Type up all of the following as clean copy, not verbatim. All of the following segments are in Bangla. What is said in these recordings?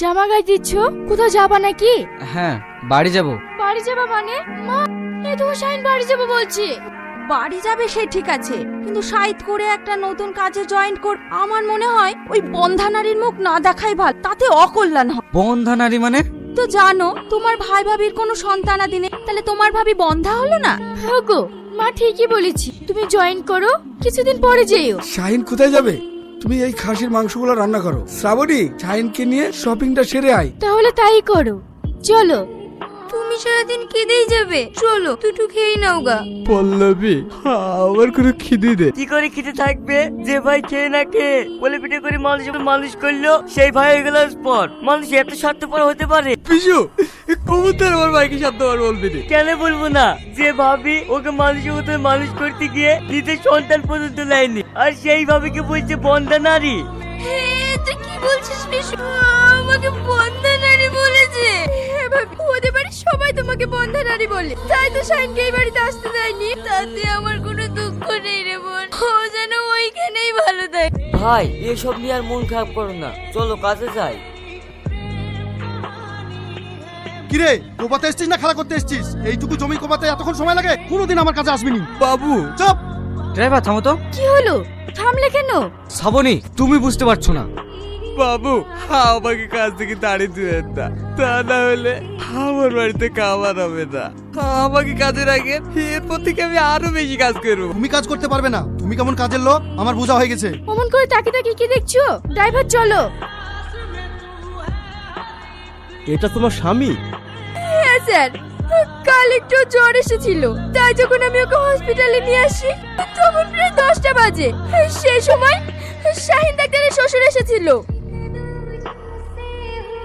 জামা গায়ে দিচ্ছ? কোথাও যাবা নাকি? হ্যাঁ, বাড়ি যাব। বাড়ি যাবা মানে? মা, এই তো শাহিন বাড়ি যাবো বলছি। বাড়ি যাবে সে ঠিক আছে, কিন্তু সাইড করে একটা নতুন কাজে জয়েন কর। আমার মনে হয় ওই বন্ধা নারীর মুখ না দেখাই ভালো, তাতে অকল্যাণ হয়। বন্ধা নারী মানে? তো জানো তোমার ভাই ভাবির কোনো সন্তানাদি নেই, তাহলে তোমার ভাবি বন্ধা হলো না? হ্যাঁ গো, মা ঠিকই বলেছি। তুমি জয়েন করো, কিছুদিন পরে যেও। শাহিন কোথায় যাবে? তুমি এই খাসির মাংসগুলো রান্না করো। শ্রাবণী, শাহিনকে নিয়ে শপিংটা সেরে আয়। তাহলে তাই করো, চলো। তুমি সারাদিন কেঁদেই যাবে, চলো দুটো খেয়ে নাও গা। পল্লবী, আমার কোনো খিদে দে। কি করে খেতে থাকবে? যে ভাই খেয়ে না খেয়ে বলে পিঠে করে মানুষ করলো, সেই ভাই হয়ে গেল স্পট। মানুষ এত স্বার্থপর হতে পারে? পিছু কবুতর আমার ভাইকে স্বার্থপর বলবি রে। কেন বলবো না? যে ভাবি ওকে মানুষের মতো মানুষ করতে গিয়ে নিজের সন্তান পর্যন্ত নেয়নি, আর সেই ভাবিকে বলছে বন্ধা নারী। তুই কি বলছিস বিশু? আমাকে বন্ধা নারী বলেছে? ওদের বাড়ির সবাই তোমাকে বন্ধা নারী বলে, তাই তো শাহিনকে এই বাড়িতে আসতে দেয়নি। তাতে আমার কোনো দুঃখ নেই রে বোন, ও যেন ওইখানেই ভালো থাকে। ভাই এসব নিয়ে আর মন খারাপ করো না, চলো কাজে যাই। কিরে, কোপাতে এসছিস না খেলা করতে এসছিস? এইটুকু জমি কোপাতে এতক্ষণ সময় লাগে? কোনোদিন আমার কাছে আসবি নি। বাবু, চুপ। ড্রাইভার থামো তো। কি হলো? থামলে কেন? শ্রাবণী, তুমি বুঝতে পারছো না। বাবু আমাকে কাজ থেকে তাড়িয়ে দিবেন না, তা না হলে আমার বাড়িতে খাবার হবে না। আমাকে কাজে রাখেন, এরপর থেকে আমি আরো বেশি কাজ করবো। তুমি কাজ করতে পারবে না, তুমি কেমন কাজের লোক আমার বোঝা হয়ে গেছে। অমন করে তাকিয়ে তাকিয়ে কি দেখছো? ড্রাইভার চলো। এটা তোমার স্বামী? হ্যাঁ স্যার, কাল একটু জ্বর এসেছিল, তাই যখন আমি ওকে হসপিটালে নিয়ে আসি তখন প্রায় 10টা বাজে। সেই সময় শাহিন ডাক্তারের শ্বশুর এসেছিল।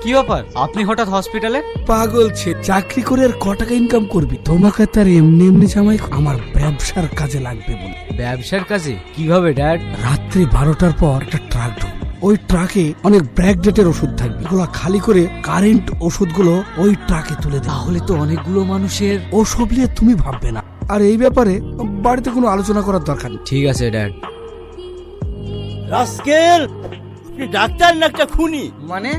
কি ব্যাপার, আপনি হঠাৎ হসপিটালে? পাগল ছে, চাকরি করে আর ক টাকা ইনকাম করবি? তোমাকে তার এমনি এমনি জামাই আমার ব্যবসার কাজে লাগবে বলে। ব্যবসার কাজে? কিভাবে ড্যাড? রাত্রি 12টার পর একটা ট্রাক ঢুকবে, ওই ট্রাকে অনেক ব্র্যাক ডেটের ওষুধ থাকবে। এগুলো খালি করে কারেন্ট ওষুধগুলো ওই ট্রাকে তুলে দেয়। তাহলে তো অনেকগুলো মানুষের। ওসব নিয়ে তুমি ভাববে না, আর এই ব্যাপারে বাড়িতে কোনো আলোচনা করার দরকার নেই। ঠিক আছে ড্যাড। রাস্কেল, আপনি ডাক্তার না একটা খুনি? মানে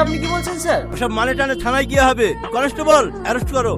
আপনি কি বলছেন স্যার? সব মানে টানে থানায় গিয়ে হবে। কনস্টেবল, অ্যারেস্ট করো।